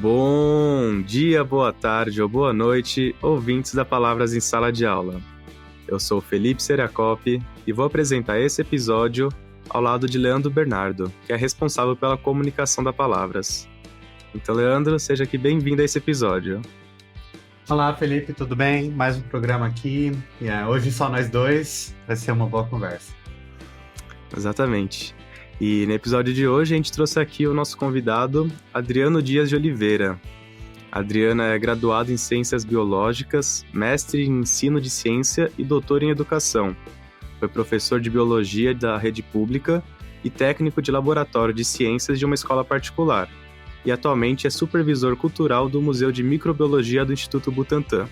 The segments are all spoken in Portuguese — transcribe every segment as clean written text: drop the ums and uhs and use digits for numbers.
Bom dia, boa tarde ou boa noite, ouvintes da Palavras em Sala de Aula. Eu sou Felipe Seriacopi e vou apresentar esse episódio ao lado de Leandro Bernardo, que é responsável pela comunicação da Palavras. Então, Leandro, seja aqui bem-vindo a esse episódio. Olá, Felipe, tudo bem? Mais um programa aqui. Hoje só nós dois, vai ser uma boa conversa. Exatamente. E no episódio de hoje a gente trouxe aqui o nosso convidado, Adriano Dias de Oliveira. A Adriana é graduada em Ciências Biológicas, mestre em Ensino de Ciência e doutor em Educação. Foi professor de Biologia da rede pública e técnico de laboratório de ciências de uma escola particular. E atualmente é supervisor cultural do Museu de Microbiologia do Instituto Butantan.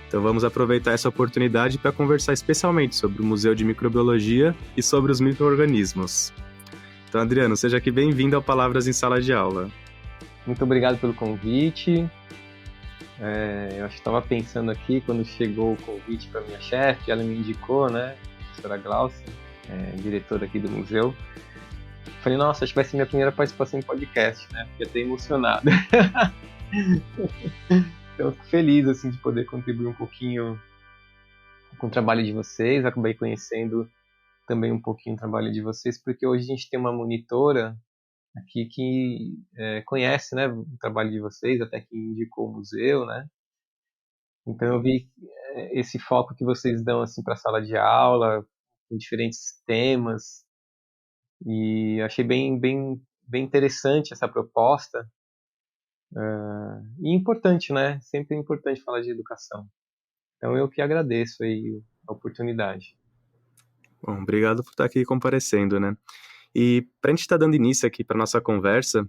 Então vamos aproveitar essa oportunidade para conversar especialmente sobre o Museu de Microbiologia e sobre os micro-organismos. Então, Adriano, seja aqui bem-vindo ao Palavras em Sala de Aula. Muito obrigado pelo convite. Eu acho que estava pensando aqui quando chegou o convite para minha chefe, ela me indicou, né, a professora Glaucia, diretora aqui do museu. Falei, nossa, acho que vai ser minha primeira participação em podcast, né? Fiquei até emocionado. Então, eu fico feliz assim, de poder contribuir um pouquinho com o trabalho de vocês. Acabei conhecendo também um pouquinho o trabalho de vocês, porque hoje a gente tem uma monitora aqui que conhece, né, o trabalho de vocês, até que indicou o museu, né? Então eu vi esse foco que vocês dão assim para a sala de aula, com diferentes temas, e achei bem interessante essa proposta. E importante, né? Sempre é importante falar de educação. Então eu que agradeço aí a oportunidade. Bom, obrigado por estar aqui comparecendo, né? E para a gente estar dando início aqui para nossa conversa,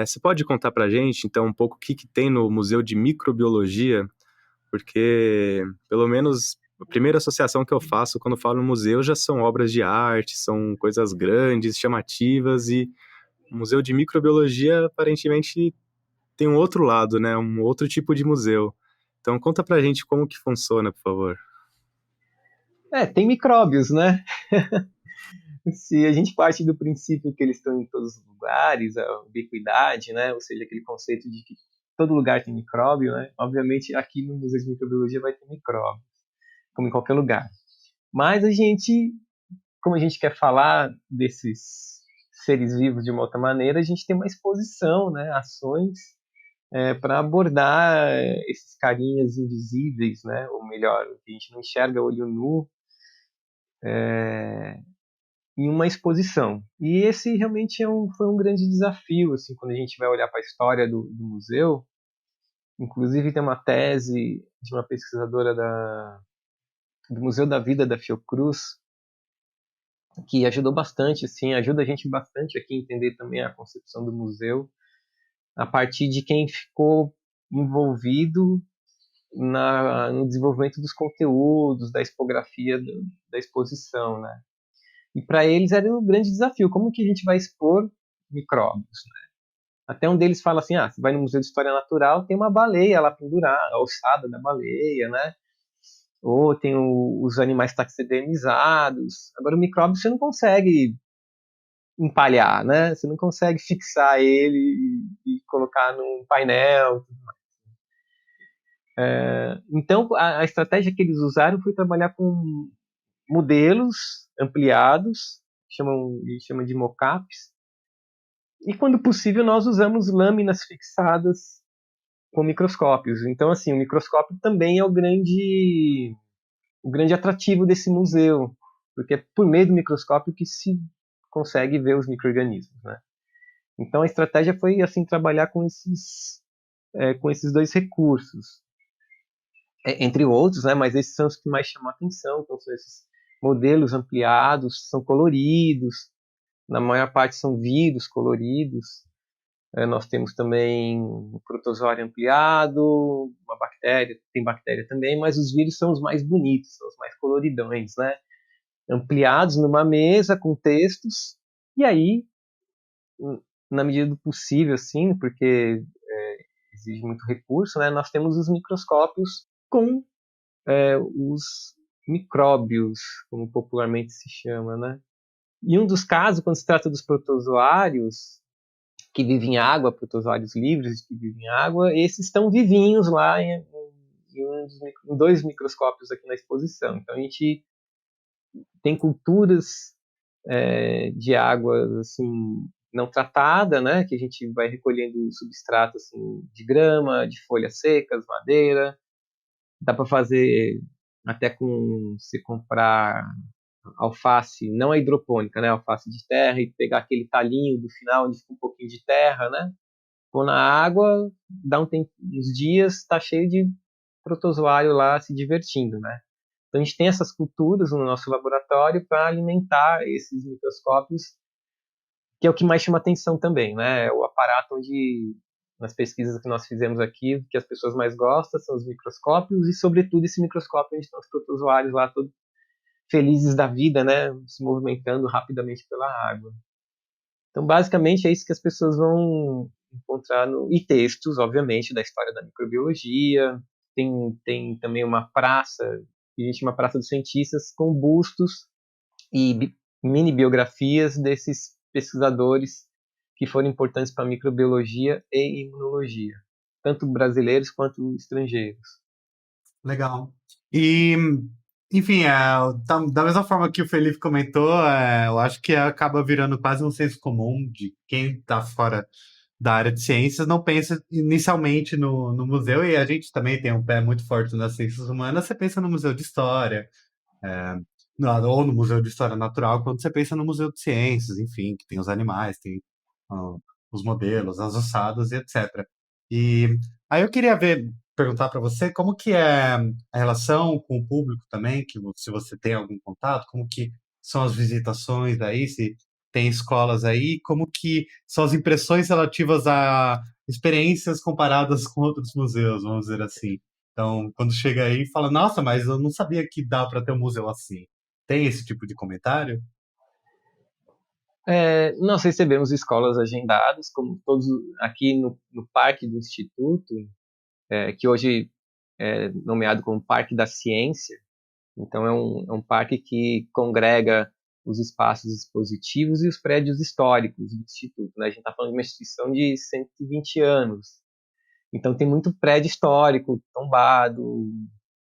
você pode contar para a gente, então, um pouco o que tem no Museu de Microbiologia? Porque, pelo menos, a primeira associação que eu faço quando falo no museu já são obras de arte, são coisas grandes, chamativas, e o Museu de Microbiologia, aparentemente, tem um outro lado, né? Um outro tipo de museu. Então, conta pra gente como que funciona, por favor. Tem micróbios, né? Se a gente parte do princípio que eles estão em todos os lugares, a ubiquidade, né? Ou seja, aquele conceito de que todo lugar tem micróbio, né? Obviamente, aqui no Museu de Microbiologia vai ter micróbios, como em qualquer lugar. Mas como a gente quer falar desses seres vivos de uma outra maneira, a gente tem uma exposição, né? Ações para abordar esses carinhas invisíveis, né? Ou melhor, que a gente não enxerga a olho nu, em uma exposição. E esse realmente foi um grande desafio, assim, quando a gente vai olhar para a história do museu. Inclusive tem uma tese de uma pesquisadora do Museu da Vida da Fiocruz, que ajudou bastante, assim, ajuda a gente bastante aqui a entender também a concepção do museu, a partir de quem ficou envolvido no desenvolvimento dos conteúdos, da expografia da exposição, né? E para eles era um grande desafio, como que a gente vai expor micróbios, né? Até um deles fala assim, você vai no Museu de História Natural, tem uma baleia lá pendurada, a ossada da baleia, né? Ou tem os animais taxidermizados. Agora o micróbio você não consegue empalhar, né? Você não consegue fixar ele e colocar num painel. Então a estratégia que eles usaram foi trabalhar com modelos ampliados, eles chamam de mockups, e quando possível nós usamos lâminas fixadas com microscópios. Então, assim, o microscópio também é o grande atrativo desse museu, porque é por meio do microscópio que se consegue ver os micro-organismos, né? Então a estratégia foi assim trabalhar com esses dois recursos, entre outros, né? Mas esses são os que mais chamam a atenção. Então são esses modelos ampliados, são coloridos, na maior parte são vírus coloridos. Nós temos também um protozoário ampliado, uma bactéria, tem bactéria também, mas os vírus são os mais bonitos, são os mais coloridões, né? Ampliados numa mesa com textos, e aí, na medida do possível, assim, porque exige muito recurso, né? Nós temos os microscópios com os micróbios, como popularmente se chama, né? E um dos casos, quando se trata dos protozoários, que vivem em água, protozoários livres que vivem em água, esses estão vivinhos lá em 2 microscópios aqui na exposição. Então a gente tem culturas de água assim não tratada, né, que a gente vai recolhendo substrato assim de grama, de folhas secas, madeira. Dá para fazer até com se comprar alface, não a hidropônica, né, alface de terra e pegar aquele talinho do final onde fica um pouquinho de terra, né, pôr na água, dá uns dias, está cheio de protozoário lá se divertindo, né. Então a gente tem essas culturas no nosso laboratório para alimentar esses microscópios, que é o que mais chama atenção também, né? O aparato onde, nas pesquisas que nós fizemos aqui, o que as pessoas mais gostam são os microscópios e, sobretudo, esse microscópio onde estão os protozoários lá todos felizes da vida, né? Se movimentando rapidamente pela água. Então, basicamente, é isso que as pessoas vão encontrar e textos, obviamente, da história da microbiologia. Tem também uma praça, que a gente chama Praça dos Cientistas, com bustos e mini biografias desses pesquisadores que foram importantes para a microbiologia e imunologia, tanto brasileiros quanto estrangeiros. Legal. E, enfim, da mesma forma que o Felipe comentou, eu acho que acaba virando quase um senso comum de quem está fora da área de ciências não pensa inicialmente no museu, e a gente também tem um pé muito forte nas ciências humanas. Você pensa no museu de história, ou no museu de história natural, quando você pensa no museu de ciências, enfim, que tem os animais, tem ah, os modelos, as ossadas e etc. E aí eu queria perguntar para você como que é a relação com o público também, se você tem algum contato, como que são as visitações aí, se tem escolas aí, como que são as impressões relativas a experiências comparadas com outros museus, vamos dizer assim. Então, quando chega aí, fala, nossa, mas eu não sabia que dá para ter um museu assim. Tem esse tipo de comentário? Nós recebemos escolas agendadas, como todos aqui no Parque do Instituto, que hoje é nomeado como Parque da Ciência. Então, é um parque que congrega os espaços expositivos e os prédios históricos do Instituto, né? A gente está falando de uma instituição de 120 anos. Então, tem muito prédio histórico tombado,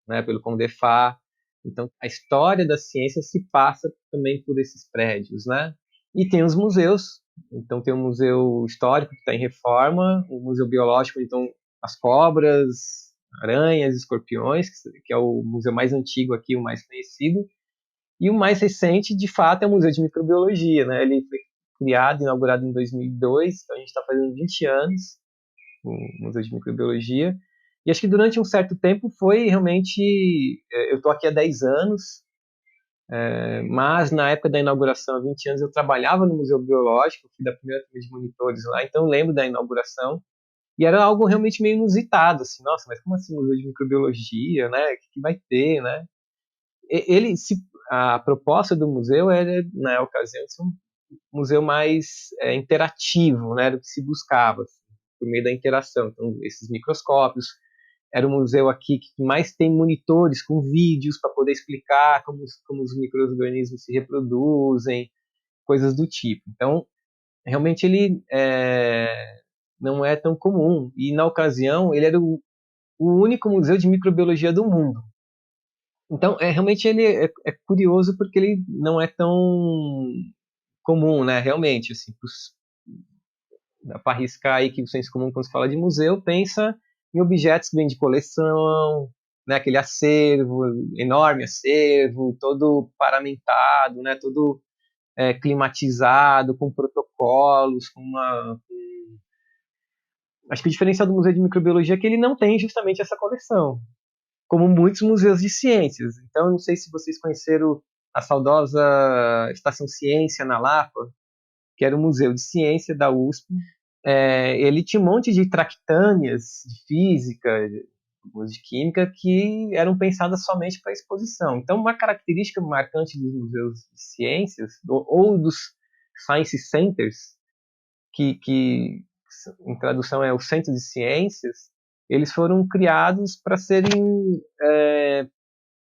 né, pelo Condefat. Então, a história da ciência se passa também por esses prédios, né? E tem os museus. Então, tem o Museu Histórico, que está em reforma, o Museu Biológico, então, as cobras, aranhas, escorpiões, que é o museu mais antigo aqui, o mais conhecido. E o mais recente, de fato, é o Museu de Microbiologia, né? Ele foi criado, inaugurado em 2002, então a gente está fazendo 20 anos, o Museu de Microbiologia. E acho que durante um certo tempo foi realmente... Eu estou aqui há 10 anos, mas na época da inauguração, há 20 anos, eu trabalhava no Museu Biológico, fui da primeira turma de monitores lá, então eu lembro da inauguração. E era algo realmente meio inusitado, assim, nossa, mas como assim Museu de Microbiologia, né? O que vai ter, né? A proposta do museu era, na ocasião, ser um museu mais interativo, né? Do que se buscava, assim, por meio da interação. Então, esses microscópios. Era um museu aqui que mais tem monitores com vídeos para poder explicar como os micro-organismos se reproduzem, coisas do tipo. Então, realmente ele não é tão comum. E na ocasião, ele era o único museu de microbiologia do mundo. Então, realmente ele é curioso porque ele não é tão comum, né? Realmente, assim, dá para arriscar aí que o senso comum, quando se fala de museu, pensa em objetos que vêm de coleção, né? Aquele acervo, enorme acervo, todo paramentado, né? Todo climatizado, com protocolos, Acho que o diferencial do Museu de Microbiologia é que ele não tem justamente essa coleção, como muitos museus de ciências. Então, não sei se vocês conheceram a saudosa Estação Ciência na Lapa, que era um museu de ciência da USP. Ele tinha um monte de traquitâneas de física, de química, que eram pensadas somente para exposição. Então, uma característica marcante dos museus de ciências, ou dos science centers, que em tradução é o centro de ciências, eles foram criados para serem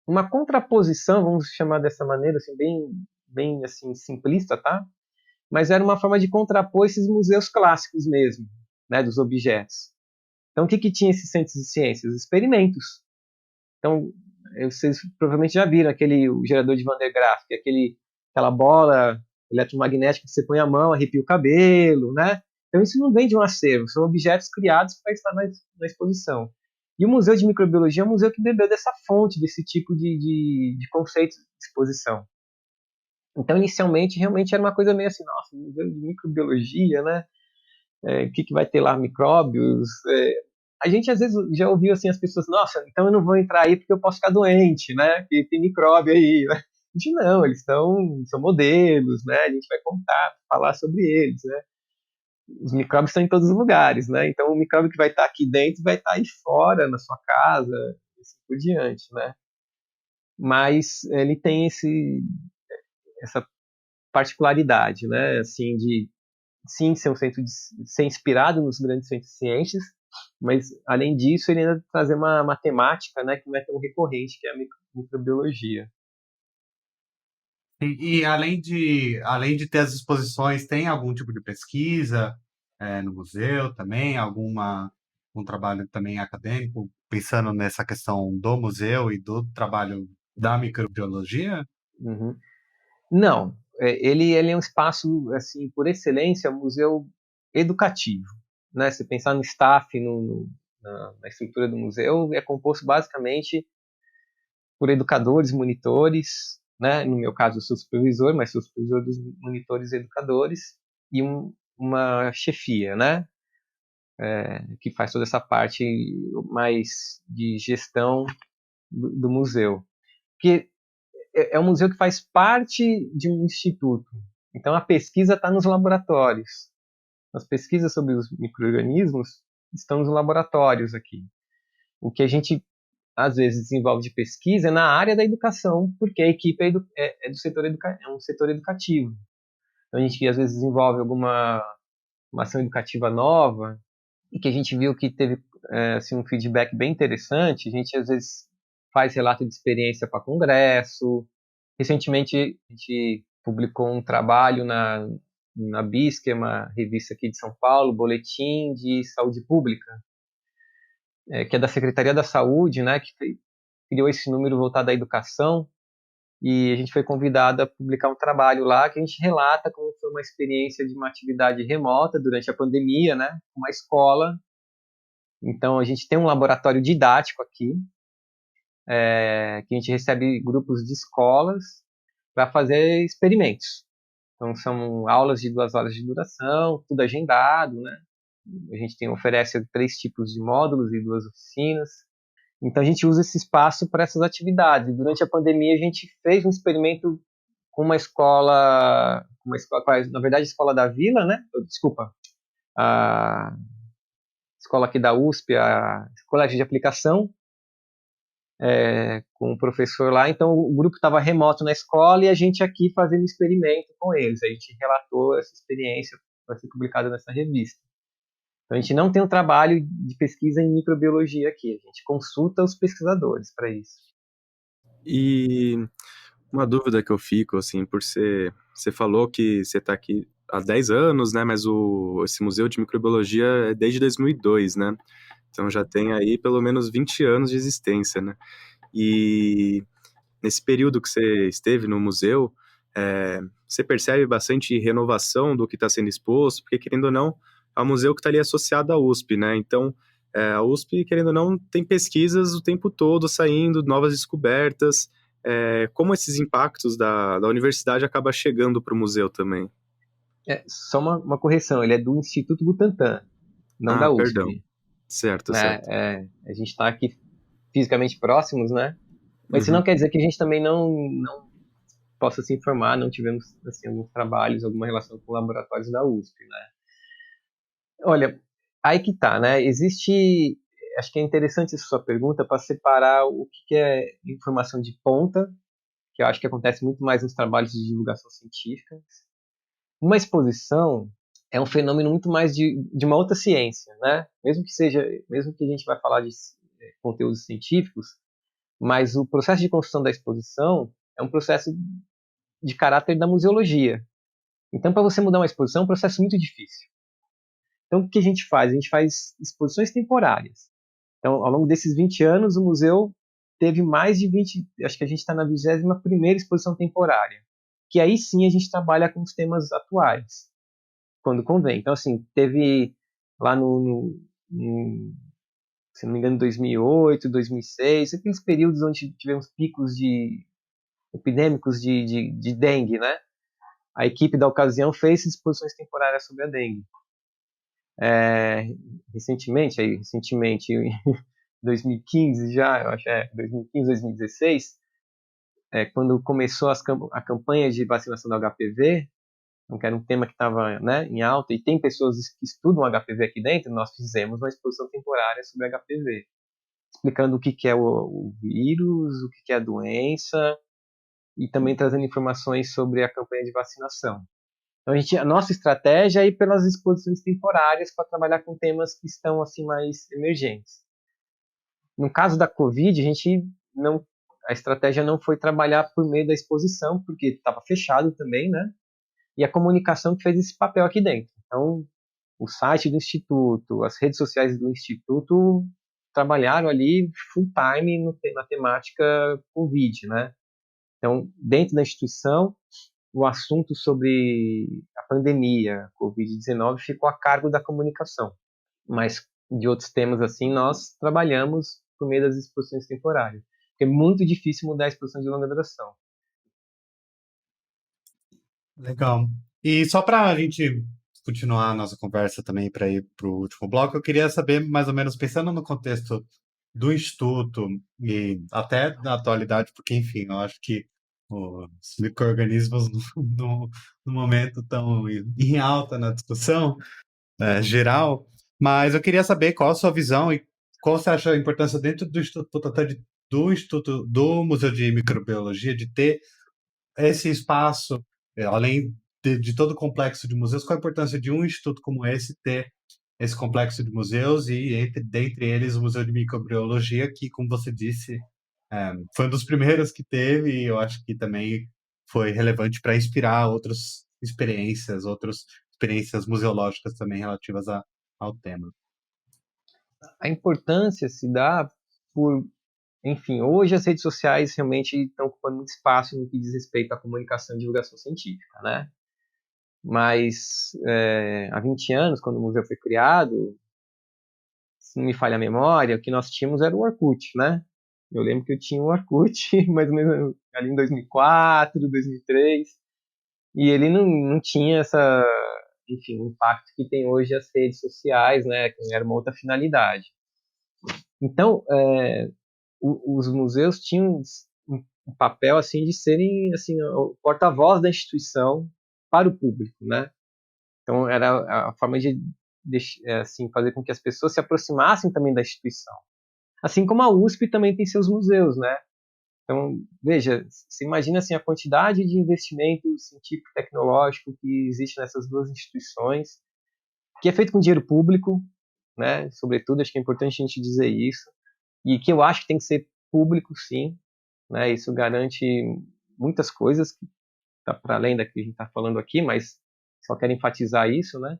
uma contraposição, vamos chamar dessa maneira, assim, bem assim, simplista, tá? mas era uma forma de contrapor esses museus clássicos mesmo, né, dos objetos. Então, o que tinha esses centros de ciências? Experimentos. Então, vocês provavelmente já viram o gerador de Van de Graaff, que é aquela bola eletromagnética que você põe a mão, arrepia o cabelo, né? Então, isso não vem de um acervo, são objetos criados para estar na exposição. E o Museu de Microbiologia é um museu que bebeu dessa fonte, desse tipo de conceitos de exposição. Então, inicialmente, realmente era uma coisa meio assim, nossa, Museu de Microbiologia, né? O que vai ter lá? Micróbios? A gente, às vezes, já ouviu assim as pessoas, nossa, então eu não vou entrar aí porque eu posso ficar doente, né? Porque tem micróbio aí, né? A gente não, eles são modelos, né? A gente vai contar, falar sobre eles, né? Os micróbios estão em todos os lugares, né? Então o micróbio que vai estar aqui dentro vai estar aí fora, na sua casa, e assim por diante, né? Mas ele tem essa particularidade, né? Assim, de sim ser um centro de ser inspirado nos grandes centros de ciências, mas além disso ele ainda trazer uma matemática, né, que não é tão recorrente, que é a microbiologia. E além de ter as exposições, tem algum tipo de pesquisa no museu também? Um trabalho também acadêmico, pensando nessa questão do museu e do trabalho da microbiologia? Uhum. Não, ele é um espaço, assim, por excelência, um museu educativo, né? Se pensar no staff, na estrutura do museu, é composto basicamente por educadores, monitores, né? No meu caso, eu sou supervisor, mas sou supervisor dos monitores e educadores, e uma chefia, né? Que faz toda essa parte mais de gestão do museu. Porque é um museu que faz parte de um instituto. Então a pesquisa está nos laboratórios. As pesquisas sobre os micro-organismos estão nos laboratórios aqui. O que a gente às vezes desenvolve de pesquisa é na área da educação, porque a equipe é do setor é um setor educativo. Então a gente às vezes desenvolve uma ação educativa nova e que a gente viu que teve assim, um feedback bem interessante. A gente às vezes faz relato de experiência para congresso. Recentemente a gente publicou um trabalho na BIS, que é uma revista aqui de São Paulo, Boletim de Saúde Pública, que é da Secretaria da Saúde, né, que criou esse número voltado à educação, e a gente foi convidado a publicar um trabalho lá que a gente relata como foi uma experiência de uma atividade remota durante a pandemia, né, uma escola. Então a gente tem um laboratório didático aqui, que a gente recebe grupos de escolas para fazer experimentos. Então são aulas de 2 horas de duração, tudo agendado, né? A gente oferece 3 tipos de módulos e 2 oficinas. Então a gente usa esse espaço para essas atividades. Durante a pandemia a gente fez um experimento com na verdade a escola da Vila, né? Desculpa, a escola aqui da USP, a Colégio de Aplicação, com o professor lá. Então o grupo estava remoto na escola e a gente aqui fazendo experimento com eles. A gente relatou essa experiência, vai ser publicada nessa revista. Então a gente não tem um trabalho de pesquisa em microbiologia aqui, a gente consulta os pesquisadores para isso. E uma dúvida que eu fico, assim, você falou que você está aqui há 10 anos, né, mas esse Museu de Microbiologia é desde 2002, né? Então já tem aí pelo menos 20 anos de existência, né? E nesse período que você esteve no museu, você percebe bastante renovação do que está sendo exposto, porque, querendo ou não, é um museu que está ali associado à USP, né? Então, a USP, querendo ou não, tem pesquisas o tempo todo saindo, novas descobertas. Como esses impactos da universidade acabam chegando para o museu também? Só uma correção, ele é do Instituto Butantan, não Ah, da perdão. USP. Certo, Né? certo. A gente está aqui fisicamente próximos, né? Mas isso não Uhum. quer dizer que a gente também não possa se informar, não tivemos assim, alguns trabalhos, alguma relação com laboratórios da USP, né? Olha, aí que tá, né? Acho que é interessante essa sua pergunta para separar o que é informação de ponta, que eu acho que acontece muito mais nos trabalhos de divulgação científica. Uma exposição é um fenômeno muito mais de uma outra ciência, né? Mesmo que a gente vai falar de conteúdos científicos, mas o processo de construção da exposição é um processo de caráter da museologia. Então, para você mudar uma exposição é um processo muito difícil. Então, o que a gente faz? A gente faz exposições temporárias. Então, ao longo desses 20 anos, o museu teve mais de 20, acho que a gente está na 21ª exposição temporária, que aí sim a gente trabalha com os temas atuais, quando convém. Então, assim, teve lá se não me engano, 2008, 2006, aqueles períodos onde tivemos picos epidêmicos de dengue, né? A equipe da ocasião fez exposições temporárias sobre a dengue. Recentemente, em 2015 já, eu acho 2015, 2016, quando começou a campanha de vacinação do HPV, que era um tema que estava, né, em alta, e tem pessoas que estudam HPV aqui dentro, nós fizemos uma exposição temporária sobre HPV, explicando o que é o vírus, o que é a doença, e também trazendo informações sobre a campanha de vacinação. Então, a nossa estratégia é ir pelas exposições temporárias para trabalhar com temas que estão assim mais emergentes. No caso da Covid, a estratégia não foi trabalhar por meio da exposição, porque estava fechado também, né? E a comunicação que fez esse papel aqui dentro. Então, o site do Instituto, as redes sociais do Instituto trabalharam ali full time na temática Covid, né? Então, dentro da instituição, o assunto sobre a pandemia, Covid-19, ficou a cargo da comunicação. Mas de outros temas assim, nós trabalhamos por meio das exposições temporárias. Porque é muito difícil mudar a exposição de longa duração. Legal. E só para a gente continuar a nossa conversa também para ir para o último bloco, eu queria saber, mais ou menos, pensando no contexto do Instituto e até da atualidade, porque, enfim, eu acho que os micro-organismos no momento estão em alta na discussão geral, mas eu queria saber qual a sua visão e qual você acha a importância dentro do Instituto, até do Instituto do Museu de Microbiologia, de ter esse espaço, além de todo o complexo de museus, qual a importância de um instituto como esse ter esse complexo de museus e dentre eles o Museu de Microbiologia, que, como você disse, foi um dos primeiros que teve e eu acho que também foi relevante para inspirar outras experiências museológicas também relativas ao tema. A importância se dá por, enfim, hoje as redes sociais realmente estão ocupando muito espaço no que diz respeito à comunicação e divulgação científica, né? Mas há 20 anos, quando o museu foi criado, se não me falha a memória, o que nós tínhamos era o Orkut, né? Eu lembro que eu tinha o Orkut, mais ou menos ali em 2004, 2003, e ele não tinha o impacto que tem hoje as redes sociais, né? Que era uma outra finalidade. Então, os museus tinham um papel assim de serem assim o porta-voz da instituição para o público, né? Então era a forma de assim fazer com que as pessoas se aproximassem também da instituição. Assim como a USP também tem seus museus, né? Então, veja, você imagina assim a quantidade de investimento científico e tecnológico que existe nessas duas instituições, que é feito com dinheiro público, né? Sobretudo, acho que é importante a gente dizer isso, e que eu acho que tem que ser público, sim, né? Isso garante muitas coisas, que tá para além da que a gente está falando aqui, mas só quero enfatizar isso, né?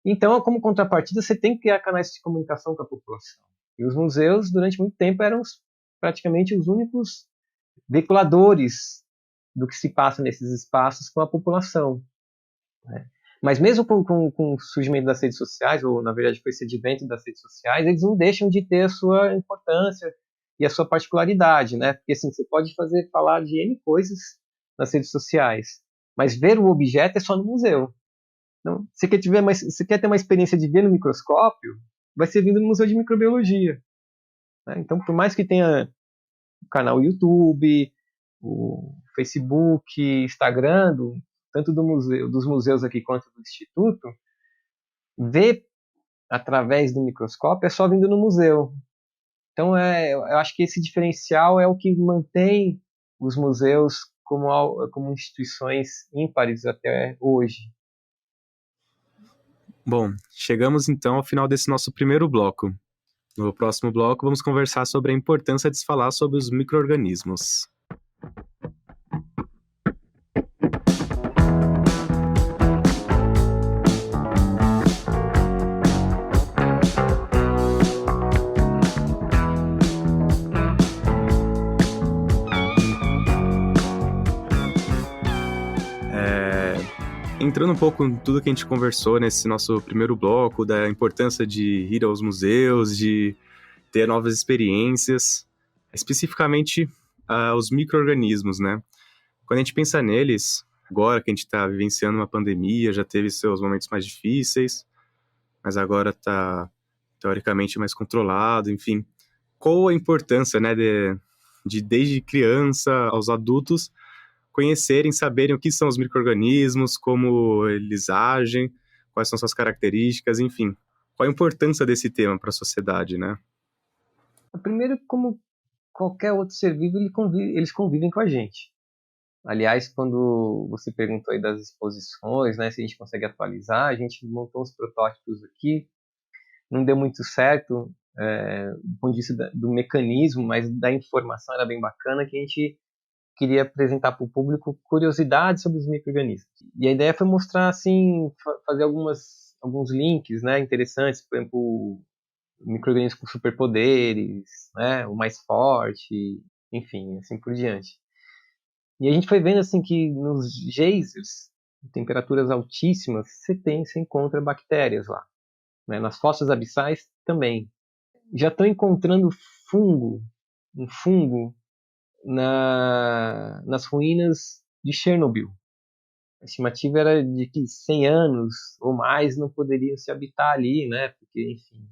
Então, como contrapartida, você tem que criar canais de comunicação com a população. E os museus, durante muito tempo, eram praticamente os únicos veiculadores do que se passa nesses espaços com a população, né? Mas mesmo com o surgimento das redes sociais, ou na verdade com esse advento das redes sociais, eles não deixam de ter a sua importância e a sua particularidade, né? Porque assim, você pode falar de N coisas nas redes sociais, mas ver o objeto é só no museu. Então, se você quer ter uma experiência de ver no microscópio, vai ser vindo no Museu de Microbiologia, né? Então, por mais que tenha o canal YouTube, o Facebook, Instagram, tanto dos museus aqui quanto do Instituto, ver através do microscópio é só vindo no museu. Então, eu acho que esse diferencial é o que mantém os museus como instituições ímpares até hoje. Bom, chegamos então ao final desse nosso primeiro bloco. No próximo bloco, vamos conversar sobre a importância de se falar sobre os micro-organismos. entrando um pouco em tudo que a gente conversou nesse nosso primeiro bloco, da importância de ir aos museus, de ter novas experiências, especificamente os micro-organismos, né? Quando a gente pensa neles, agora que a gente está vivenciando uma pandemia, já teve seus momentos mais difíceis, mas agora está teoricamente mais controlado, enfim. Qual a importância, né, de desde criança aos adultos conhecerem, saberem o que são os micro-organismos, como eles agem, quais são suas características, enfim. Qual a importância desse tema para a sociedade, né? Primeiro, como qualquer outro ser vivo, eles convivem com a gente. Aliás, quando você perguntou aí das exposições, né, se a gente consegue atualizar, a gente montou uns protótipos aqui, não deu muito certo, do ponto de vista do mecanismo, mas da informação era bem bacana, que a gente queria apresentar para o público curiosidades sobre os micro-organismos. E a ideia foi mostrar, assim, fazer alguns links, né, interessantes, por exemplo, micro-organismos com superpoderes, né, o mais forte, enfim, assim por diante. E a gente foi vendo assim que nos geysers, em temperaturas altíssimas, você encontra bactérias lá, né? Nas fossas abissais também. Já estão encontrando um fungo nas ruínas de Chernobyl. A estimativa era de que 100 anos ou mais não poderiam se habitar ali, né? Porque, enfim,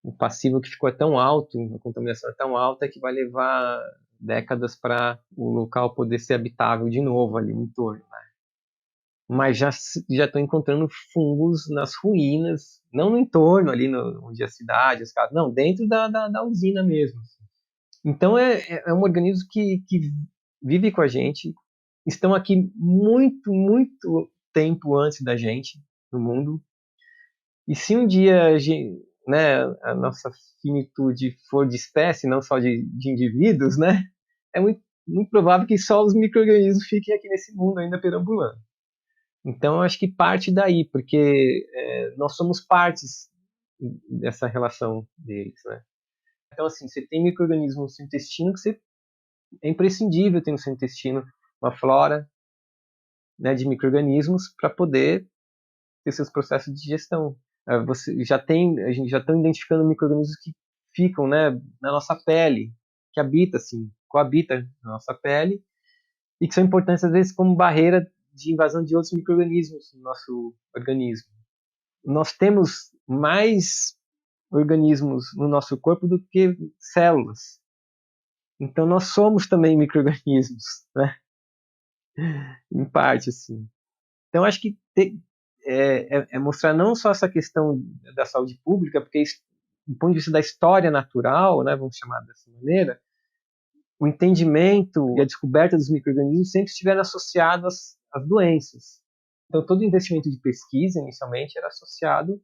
o passivo que ficou tão alto, a contaminação é tão alta que vai levar décadas para o local poder ser habitável de novo ali no entorno, né? Mas já estão encontrando fungos nas ruínas, não no entorno ali onde a cidade, as casas, não, dentro da usina mesmo. Então é um organismo que vive com a gente, estão aqui muito, muito tempo antes da gente no mundo. E se um dia né, a nossa finitude for de espécie, não só de indivíduos, né, é muito provável que só os micro-organismos fiquem aqui nesse mundo ainda perambulando. Então, eu acho que parte daí, porque nós somos partes dessa relação deles, né? Então, assim, você tem micro-organismos no seu intestino que é imprescindível ter no seu intestino uma flora, né, de micro-organismos para poder ter seus processos de digestão. A gente já está identificando micro-organismos que ficam, né, na nossa pele, que coabita na nossa pele, e que são importantes, às vezes, como barreira de invasão de outros micro-organismos no nosso organismo. Nós temos mais organismos no nosso corpo do que células. Então, nós somos também micro-organismos, né? Em parte, assim. Então, acho que mostrar não só essa questão da saúde pública, porque do ponto de vista da história natural, né, vamos chamar dessa maneira, o entendimento e a descoberta dos micro-organismos sempre estiveram associados às doenças. Então, todo investimento de pesquisa, inicialmente, era associado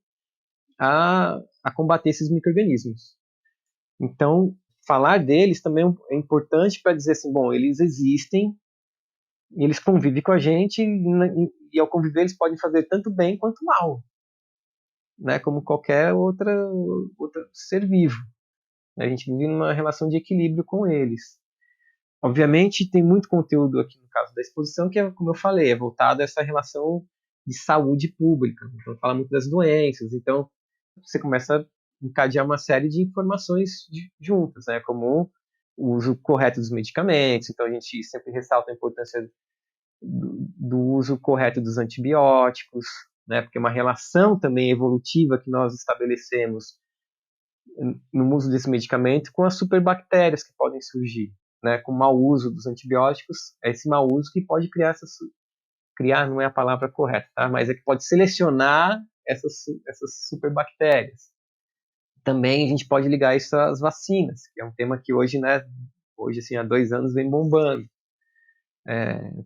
a combater esses micro-organismos. Então, falar deles também é importante para dizer assim, bom, eles existem, eles convivem com a gente e ao conviver eles podem fazer tanto bem quanto mal, né? Como qualquer outro ser vivo. A gente vive numa relação de equilíbrio com eles. Obviamente, tem muito conteúdo aqui no caso da exposição que, como eu falei, é voltado a essa relação de saúde pública. Então, fala muito das doenças. Então, você começa a encadear uma série de informações juntas, né? Como o uso correto dos medicamentos. Então, a gente sempre ressalta a importância do uso correto dos antibióticos, né? Porque é uma relação também evolutiva que nós estabelecemos no uso desse medicamento com as superbactérias que podem surgir, né? Com o mau uso dos antibióticos, é esse mau uso que pode criar não é a palavra correta, tá? Mas é que pode selecionar essas superbactérias. Também a gente pode ligar isso às vacinas, que é um tema que hoje, né, assim, há 2 anos vem bombando.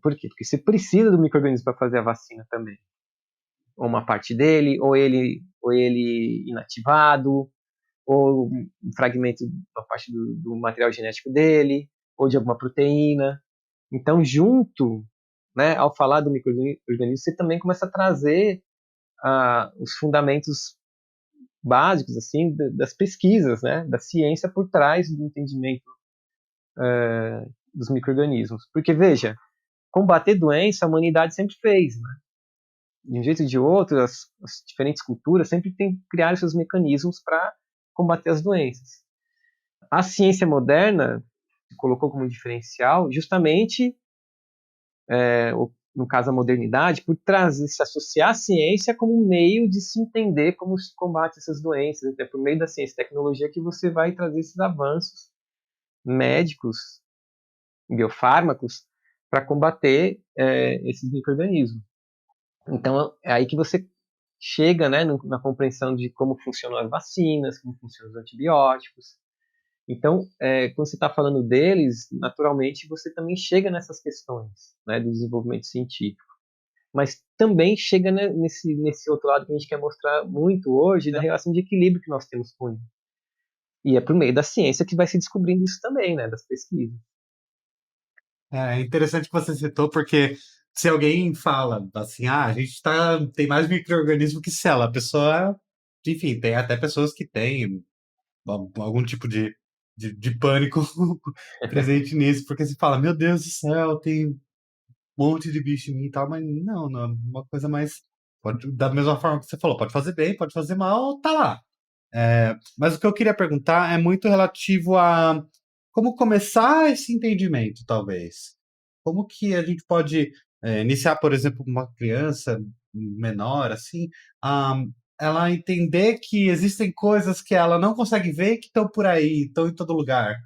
Por quê? Porque você precisa do micro-organismo para fazer a vacina também. Ou uma parte dele, ou ele inativado, ou um fragmento da parte do material genético dele, ou de alguma proteína. Então, junto, né, ao falar do micro-organismo, você também começa a trazer os fundamentos básicos assim das pesquisas, né, da ciência por trás do entendimento dos micro-organismos. Porque, veja, combater doença a humanidade sempre fez, né? De um jeito ou de outro, as diferentes culturas sempre criaram seus mecanismos para combater as doenças. A ciência moderna se colocou como diferencial justamente, no caso a modernidade, por se associar a ciência como um meio de se entender como se combate essas doenças. É por meio da ciência e tecnologia que você vai trazer esses avanços médicos, biofármacos, para combater esses micro-organismos. Então, é aí que você chega, né, na compreensão de como funcionam as vacinas, como funcionam os antibióticos. Então, quando você está falando deles, naturalmente você também chega nessas questões, né, do desenvolvimento científico. Mas também chega, né, nesse outro lado que a gente quer mostrar muito hoje, da relação de equilíbrio que nós temos com ele. E é por meio da ciência que vai se descobrindo isso também, né, das pesquisas. É interessante que você citou, porque se alguém fala assim, a gente tem mais micro-organismo que célula, a pessoa, enfim, tem até pessoas que têm algum tipo de pânico presente nisso, porque se fala, meu Deus do céu, tem um monte de bicho em mim e tal, mas não, é uma coisa mais. Da mesma forma que você falou, pode fazer bem, pode fazer mal, tá lá. Mas o que eu queria perguntar é muito relativo a como começar esse entendimento, talvez. Como que a gente pode iniciar, por exemplo, uma criança menor, assim, a ela entender que existem coisas que ela não consegue ver que estão por aí, estão em todo lugar,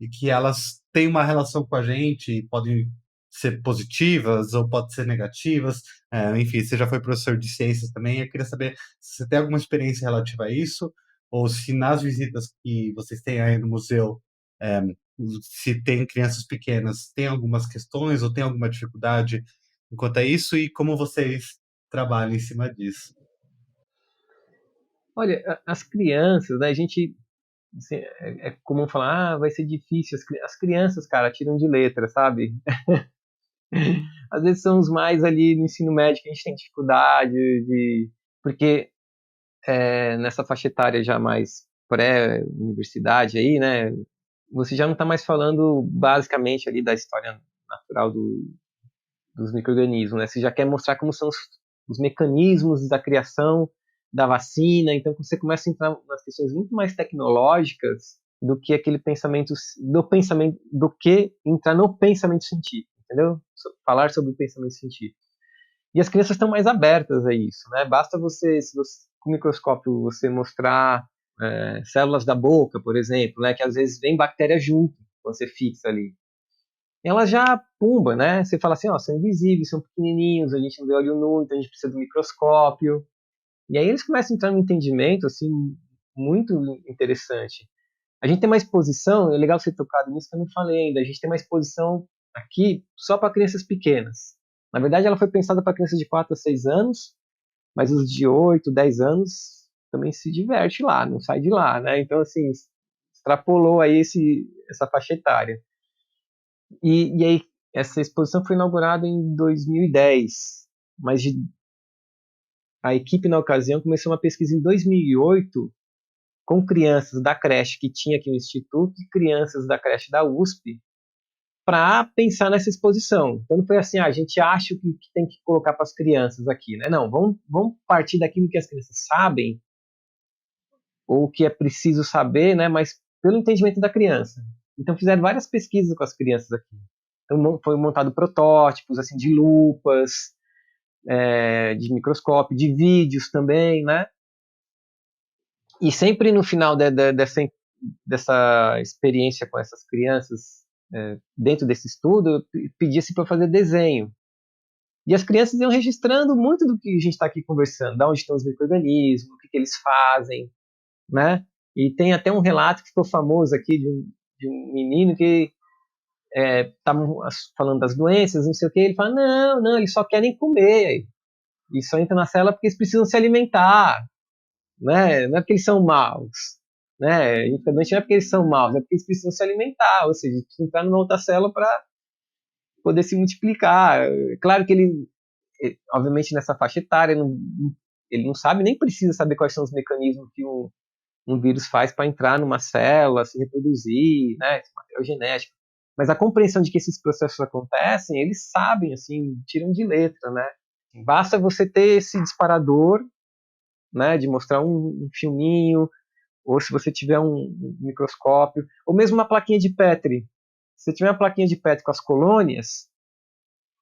e que elas têm uma relação com a gente, e podem ser positivas ou podem ser negativas. Enfim, você já foi professor de ciências também, eu queria saber se você tem alguma experiência relativa a isso, ou se nas visitas que vocês têm aí no museu, é, se tem crianças pequenas, tem algumas questões ou tem alguma dificuldade enquanto a isso, e como vocês trabalham em cima disso. Olha, as crianças, né, a gente assim, é comum falar, vai ser difícil. As crianças, cara, tiram de letra, sabe? Às vezes são os mais ali no ensino médio que a gente tem dificuldade porque nessa faixa etária já mais pré-universidade aí, né? Você já não está mais falando basicamente ali da história natural dos micro-organismos, né? Você já quer mostrar como são os mecanismos da criação da vacina. Então você começa a entrar nas questões muito mais tecnológicas do que aquele do que entrar no pensamento científico, entendeu? Falar sobre o pensamento científico. E as crianças estão mais abertas a isso, né? Basta se você com o microscópio você mostrar células da boca, por exemplo, né? Que às vezes vem bactéria junto quando você fixa ali. Ela já pumba, né? Você fala assim, ó, são invisíveis, são pequenininhos, a gente não vê olho nu, então a gente precisa do microscópio. E aí eles começam a entrar num entendimento assim muito interessante. A gente tem uma exposição, é legal você ter tocado nisso que eu não falei ainda. A gente tem uma exposição aqui só para crianças pequenas. Na verdade, ela foi pensada para crianças de 4 a 6 anos, mas os de 8, 10 anos também se diverte lá, não sai de lá, né? Então, assim, extrapolou aí essa faixa etária. E aí, essa exposição foi inaugurada em 2010, mas a equipe, na ocasião, começou uma pesquisa em 2008 com crianças da creche que tinha aqui no Instituto e crianças da creche da USP para pensar nessa exposição. Então não foi assim, a gente acha que tem que colocar para as crianças aqui, né? Não, vamos partir daquilo que as crianças sabem ou que é preciso saber, né? Mas pelo entendimento da criança. Então fizeram várias pesquisas com as crianças aqui. Então foi montado protótipos assim de lupas, de microscópio, de vídeos também, né? E sempre no final dessa experiência com essas crianças, dentro desse estudo, pedia-se para fazer desenho. E as crianças iam registrando muito do que a gente está aqui conversando, de onde estão os micro-organismos, o que eles fazem, né? E tem até um relato que ficou famoso aqui de um menino que estava falando das doenças, não sei o que, ele fala, não, eles só querem comer, e só entra na célula porque eles precisam se alimentar, né? Não é porque eles são maus, né? A gente fica doente não é porque eles são maus, é porque eles precisam se alimentar, ou seja, precisam entrar numa outra célula para poder se multiplicar. Claro que ele, obviamente, nessa faixa etária, ele não sabe nem precisa saber quais são os mecanismos que um vírus faz para entrar numa célula, se reproduzir, né? Esse material genético. Mas a compreensão de que esses processos acontecem, eles sabem, assim, tiram de letra, né? Basta você ter esse disparador, né, de mostrar um filminho, ou se você tiver um microscópio, ou mesmo uma plaquinha de Petri. Se você tiver uma plaquinha de Petri com as colônias,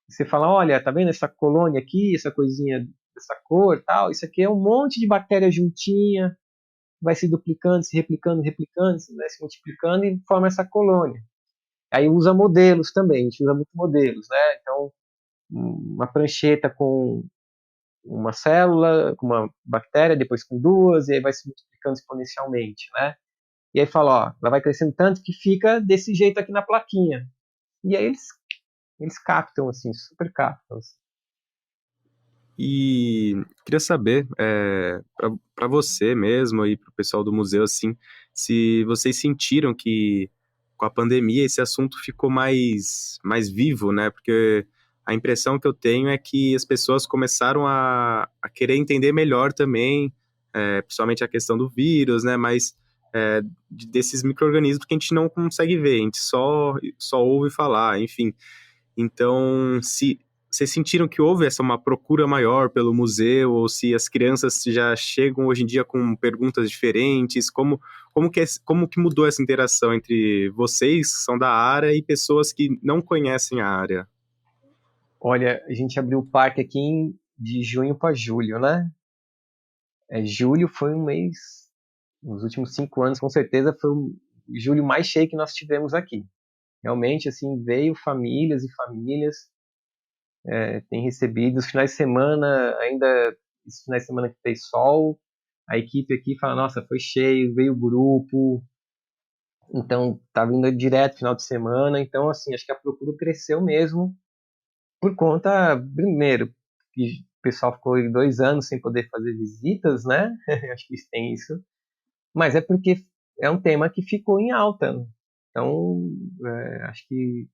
você fala, olha, tá vendo essa colônia aqui, essa coisinha dessa cor, tal, isso aqui é um monte de bactéria juntinha, vai se duplicando, se replicando, replicando, né, se multiplicando e forma essa colônia. Aí usa modelos também, a gente usa muito modelos, né? Então, uma prancheta com uma célula, com uma bactéria, depois com duas, e aí vai se multiplicando exponencialmente, né? E aí fala, ó, ela vai crescendo tanto que fica desse jeito aqui na plaquinha. E aí eles captam, assim, super captam. Assim. E queria saber, para você mesmo e para o pessoal do museu, assim, se vocês sentiram que com a pandemia esse assunto ficou mais vivo, né? Porque a impressão que eu tenho é que as pessoas começaram a querer entender melhor também, principalmente a questão do vírus, né? Mas desses micro-organismos que a gente não consegue ver, a gente só ouve falar, enfim. Então, se vocês sentiram que houve uma procura maior pelo museu, ou se as crianças já chegam hoje em dia com perguntas diferentes, como que mudou essa interação entre vocês, que são da área, e pessoas que não conhecem a área? Olha, a gente abriu o parque aqui de junho para julho, né? Julho foi um mês, nos últimos 5 anos, com certeza, foi o julho mais cheio que nós tivemos aqui. Realmente, assim, veio famílias e famílias, tem recebido. Os finais de semana, ainda, esses finais de semana que fez sol, a equipe aqui fala, nossa, foi cheio, veio o grupo, então tá vindo direto final de semana, então, assim, acho que a procura cresceu mesmo, por conta, primeiro, que o pessoal ficou 2 anos sem poder fazer visitas, né? Acho que tem isso. Mas é porque é um tema que ficou em alta. Então, acho que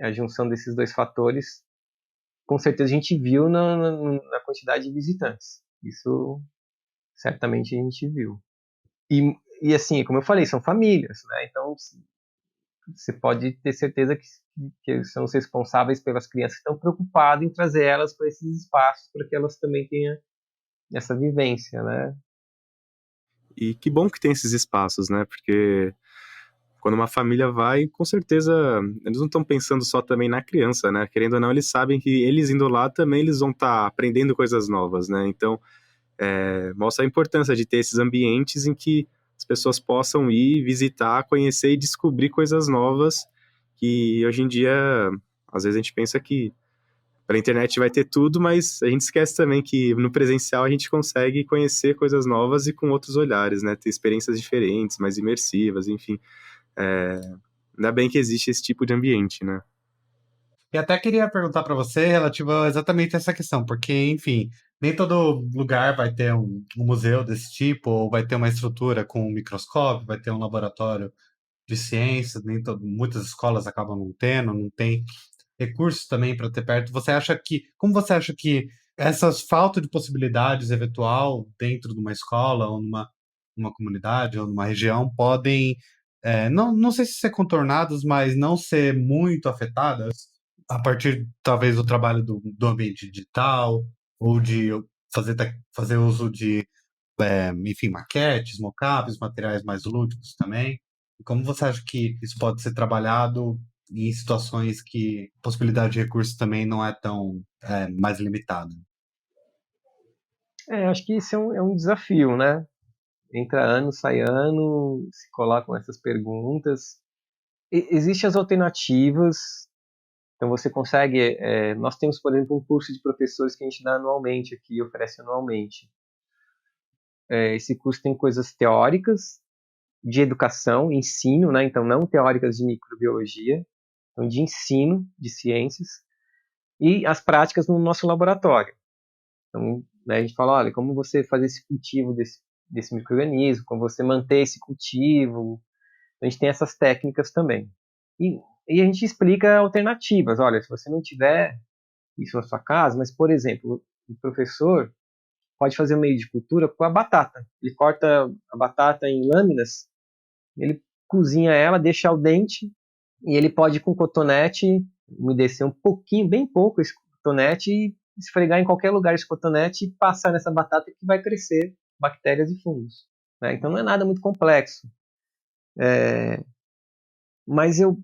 a junção desses dois fatores, com certeza a gente viu na quantidade de visitantes. Isso certamente a gente viu. E assim, como eu falei, são famílias, né? Então, você pode ter certeza que são os responsáveis pelas crianças que estão preocupados em trazer elas para esses espaços, para que elas também tenham essa vivência, né? E que bom que tem esses espaços, né? Porque quando uma família vai, com certeza, eles não estão pensando só também na criança, né? Querendo ou não, eles sabem que eles indo lá também eles vão estar aprendendo coisas novas, né? Então, mostra a importância de ter esses ambientes em que as pessoas possam ir, visitar, conhecer e descobrir coisas novas que hoje em dia, às vezes a gente pensa que pela internet vai ter tudo, mas a gente esquece também que no presencial a gente consegue conhecer coisas novas e com outros olhares, né? Ter experiências diferentes, mais imersivas, enfim. É, ainda bem que existe esse tipo de ambiente, né? E até queria perguntar para você relativo a exatamente essa questão, porque, enfim, nem todo lugar vai ter um museu desse tipo, ou vai ter uma estrutura com um microscópio, vai ter um laboratório de ciências, muitas escolas acabam não tendo, não tem recursos também para ter perto. Como você acha que essas falta de possibilidades eventual dentro de uma escola ou numa comunidade ou numa região podem, não sei se ser contornadas, mas não ser muito afetadas a partir, talvez, do trabalho do ambiente digital ou de fazer uso de, enfim, maquetes, mockups, materiais mais lúdicos também. E como você acha que isso pode ser trabalhado em situações que a possibilidade de recursos também não é tão mais limitada? Acho que isso é um desafio, né? Entra ano, sai ano, se colocam essas perguntas. Existem as alternativas, então você consegue. Nós temos, por exemplo, um curso de professores que a gente dá anualmente aqui, oferece anualmente. Esse curso tem coisas teóricas, de educação, ensino, né? Então não teóricas de microbiologia, então de ensino de ciências, e as práticas no nosso laboratório. Então, né, a gente fala, olha, como você fazer esse cultivo desse micro-organismo, como você manter esse cultivo. A gente tem essas técnicas também. E a gente explica alternativas. Olha, se você não tiver isso na sua casa, mas, por exemplo, o professor pode fazer um meio de cultura com a batata. Ele corta a batata em lâminas, ele cozinha ela, deixa al dente, e ele pode, com cotonete, umedecer um pouquinho, bem pouco esse cotonete, e esfregar em qualquer lugar esse cotonete e passar nessa batata que vai crescer bactérias e fungos, né? Então não é nada muito complexo. Mas eu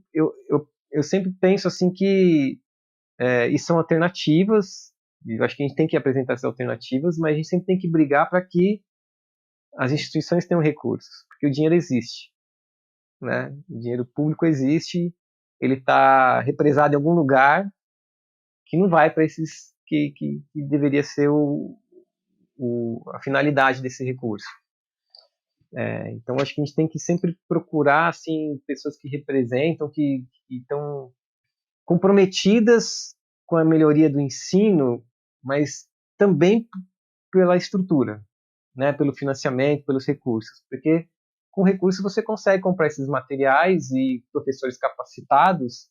sempre penso assim que isso são alternativas, e eu acho que a gente tem que apresentar essas alternativas, mas a gente sempre tem que brigar para que as instituições tenham recursos, porque o dinheiro existe, né? O dinheiro público existe, ele está represado em algum lugar que não vai para esses que deveria ser a finalidade desse recurso. Então acho que a gente tem que sempre procurar assim pessoas que representam, que estão comprometidas com a melhoria do ensino, mas também pela estrutura, né? Pelo financiamento, pelos recursos, porque com recursos você consegue comprar esses materiais e professores capacitados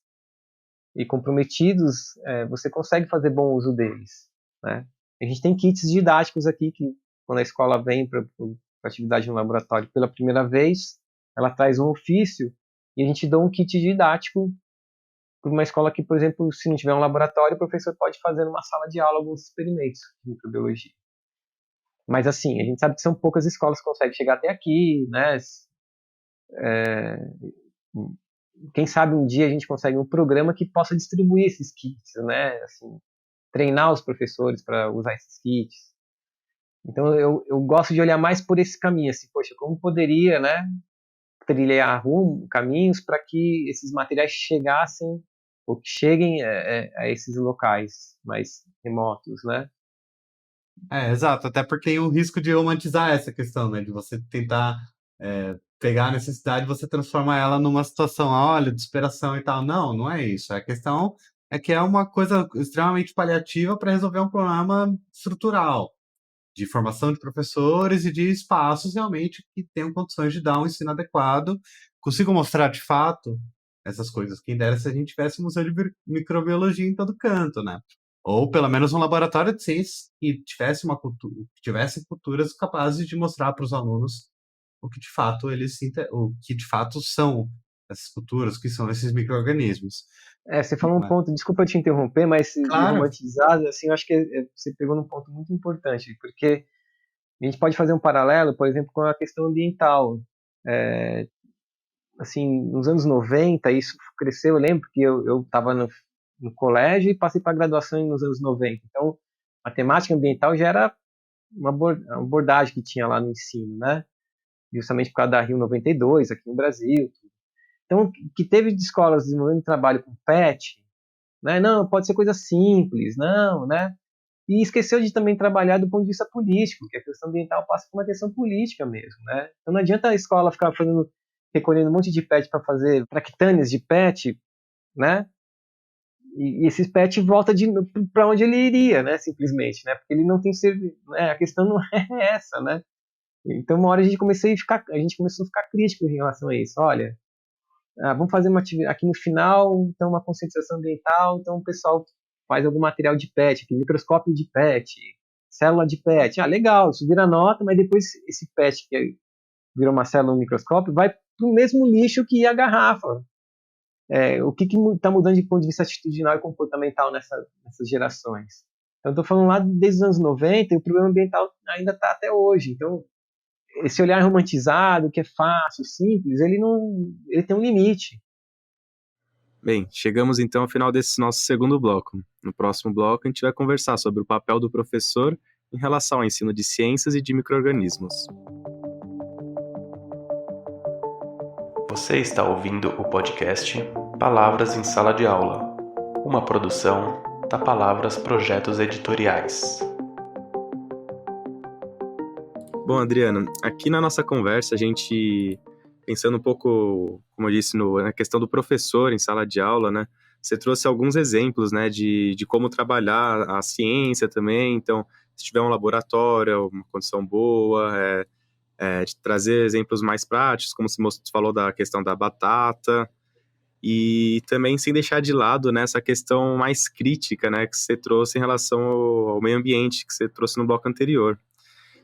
e comprometidos, você consegue fazer bom uso deles, né? A gente tem kits didáticos aqui que, quando a escola vem para atividade no laboratório pela primeira vez, ela traz um ofício e a gente dá um kit didático para uma escola que, por exemplo, se não tiver um laboratório, o professor pode fazer numa sala de aula alguns experimentos de microbiologia. Mas, assim, a gente sabe que são poucas escolas que conseguem chegar até aqui, né? Quem sabe um dia a gente consegue um programa que possa distribuir esses kits, né? Assim, treinar os professores para usar esses kits. Então, eu gosto de olhar mais por esse caminho, assim, poxa, como poderia, né, trilhar caminhos para que esses materiais chegassem ou que cheguem a esses locais mais remotos, né? Exato, até porque tem o risco de romantizar essa questão, né? De você tentar pegar a necessidade e você transformar ela numa situação, olha, de superação e tal. Não, não é isso. A questão é que é uma coisa extremamente paliativa para resolver um problema estrutural, de formação de professores e de espaços realmente que tenham condições de dar um ensino adequado, consigam mostrar de fato essas coisas. Quem dera se a gente tivesse um museu de microbiologia em todo canto, né? Ou pelo menos um laboratório de ciências que tivesse uma cultura, que tivesse culturas capazes de mostrar para os alunos o que de fato o que de fato são essas culturas, o que são esses micro-organismos. Você falou um Mas, ponto, desculpa te interromper, mas de claro, romantizado, assim, eu acho que você pegou num ponto muito importante, porque a gente pode fazer um paralelo, por exemplo, com a questão ambiental. É, assim, nos anos 90, isso cresceu. Eu lembro que eu estava no colégio e passei para a graduação nos anos 90. Então, a temática ambiental já era uma abordagem que tinha lá no ensino, né? Justamente por causa da Rio 92, aqui no Brasil. Então, que teve de escolas desenvolvendo trabalho com PET, né? Não, pode ser coisa simples, não, né? E esqueceu de também trabalhar do ponto de vista político, que a questão ambiental passa por uma questão política mesmo, né? Então não adianta a escola ficar recolhendo um monte de PET para fazer traquitanes de PET, né? E esses PET volta para onde ele iria, né? Simplesmente, né? Porque ele não tem serviço, né? A questão não é essa, né? Então uma hora a gente começou a ficar crítico em relação a isso. Olha, vamos fazer uma atividade aqui no final, então uma conscientização ambiental, então o pessoal faz algum material de PET, aqui, microscópio de PET, célula de PET. Legal, isso vira nota, mas depois esse PET que virou uma célula no microscópio vai para o mesmo lixo que a garrafa. O que está mudando de ponto de vista atitudinal e comportamental nessas gerações? Então, estou falando lá desde os anos 90 e o problema ambiental ainda está até hoje. Então, esse olhar romantizado, que é fácil, simples, ele tem um limite. Bem, chegamos então ao final desse nosso segundo bloco. No próximo bloco, a gente vai conversar sobre o papel do professor em relação ao ensino de ciências e de micro-organismos. Você está ouvindo o podcast Palavras em Sala de Aula, uma produção da Palavras Projetos Editoriais. Bom, Adriana, aqui na nossa conversa, a gente, pensando um pouco, como eu disse, na questão do professor em sala de aula, né? Você trouxe alguns exemplos, né, de como trabalhar a ciência também. Então, se tiver um laboratório, uma condição boa, de trazer exemplos mais práticos, como você falou da questão da batata, e também sem deixar de lado, né, essa questão mais crítica, né, que você trouxe em relação ao meio ambiente, que você trouxe no bloco anterior.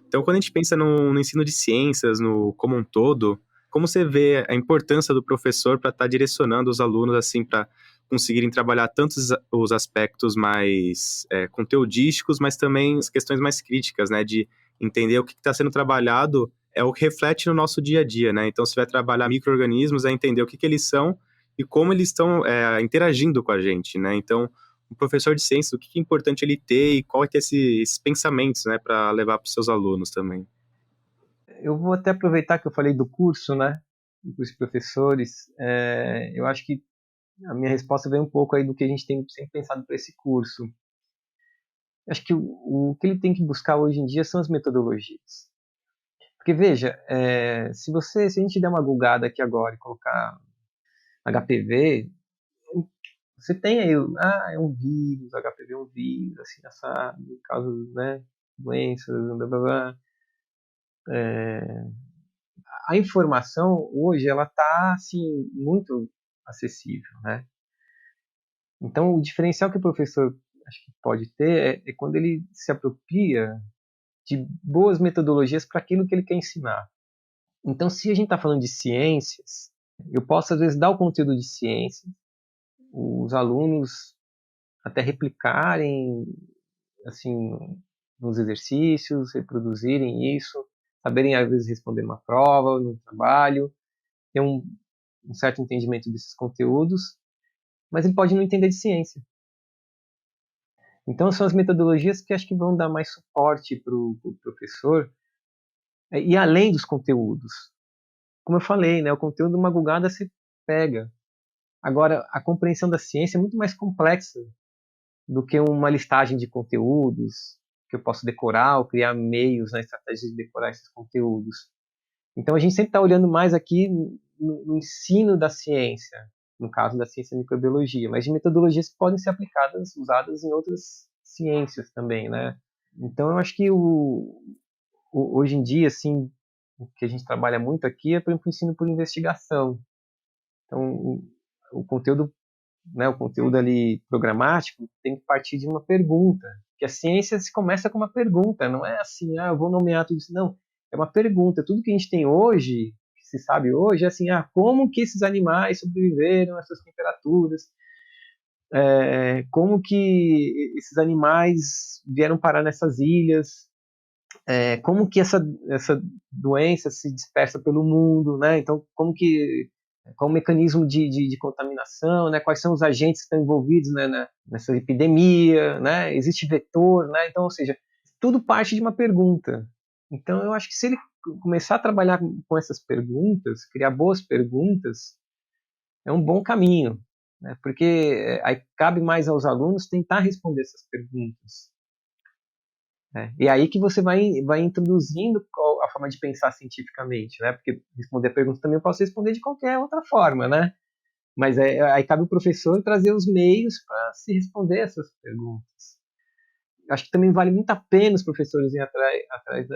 Então, quando a gente pensa no ensino de ciências como um todo, Como você vê a importância do professor para estar direcionando os alunos assim para conseguirem trabalhar tanto os aspectos mais conteudísticos, mas também as questões mais críticas, né? De entender o que está sendo trabalhado é o que reflete no nosso dia a dia, né? Então, se vai trabalhar micro-organismos, é entender o que eles são e como eles estão interagindo com a gente, né? Então, um professor de ciências, o que é importante ele ter e qual é que é esses pensamentos, né, para levar para os seus alunos também. Eu vou até aproveitar que eu falei do curso, né, dos professores. Eu acho que a minha resposta vem um pouco aí do que a gente tem sempre pensado para esse curso. Acho que o que ele tem que buscar hoje em dia são as metodologias. Porque, veja, se a gente der uma googada aqui agora e colocar HPV, você tem aí, é um vírus, HPV é um vírus, assim, essa, causa, né, doenças, blá, blá, blá. A informação hoje, ela está, assim, muito acessível, né? Então, o diferencial que o professor acho que pode ter é quando ele se apropria de boas metodologias para aquilo que ele quer ensinar. Então, se a gente está falando de ciências, eu posso, às vezes, dar o conteúdo de ciência, os alunos até replicarem, assim, nos exercícios, reproduzirem isso, saberem, às vezes, responder uma prova, no trabalho, ter um certo entendimento desses conteúdos, mas ele pode não entender de ciência. Então, são as metodologias que acho que vão dar mais suporte para o professor, e além dos conteúdos. Como eu falei, né, o conteúdo de uma googada se pega. Agora, a compreensão da ciência é muito mais complexa do que uma listagem de conteúdos que eu posso decorar ou criar meios na estratégia de decorar esses conteúdos. Então, a gente sempre está olhando mais aqui no ensino da ciência, no caso da ciência da microbiologia, mas de metodologias que podem ser aplicadas, usadas em outras ciências também, né? Então, eu acho que hoje em dia, assim, o que a gente trabalha muito aqui é, por exemplo, o ensino por investigação. Então, o conteúdo, né, o conteúdo ali programático tem que partir de uma pergunta, que a ciência se começa com uma pergunta, não é assim, eu vou nomear tudo isso, não, é uma pergunta. Tudo que a gente tem hoje, que se sabe hoje, é assim, como que esses animais sobreviveram a essas temperaturas, como que esses animais vieram parar nessas ilhas, como que essa doença se dispersa pelo mundo, né? Então, qual o mecanismo de contaminação, né? Quais são os agentes que estão envolvidos, né, nessa epidemia, né? Existe vetor, né? Então, ou seja, tudo parte de uma pergunta. Então, eu acho que se ele começar a trabalhar com essas perguntas, criar boas perguntas, é um bom caminho, né? Porque aí cabe mais aos alunos tentar responder essas perguntas. E aí que você vai introduzindo a forma de pensar cientificamente, né? Porque responder a pergunta também eu posso responder de qualquer outra forma, né? Mas aí cabe o professor trazer os meios para se responder essas perguntas. Acho que também vale muito a pena os professores irem atrás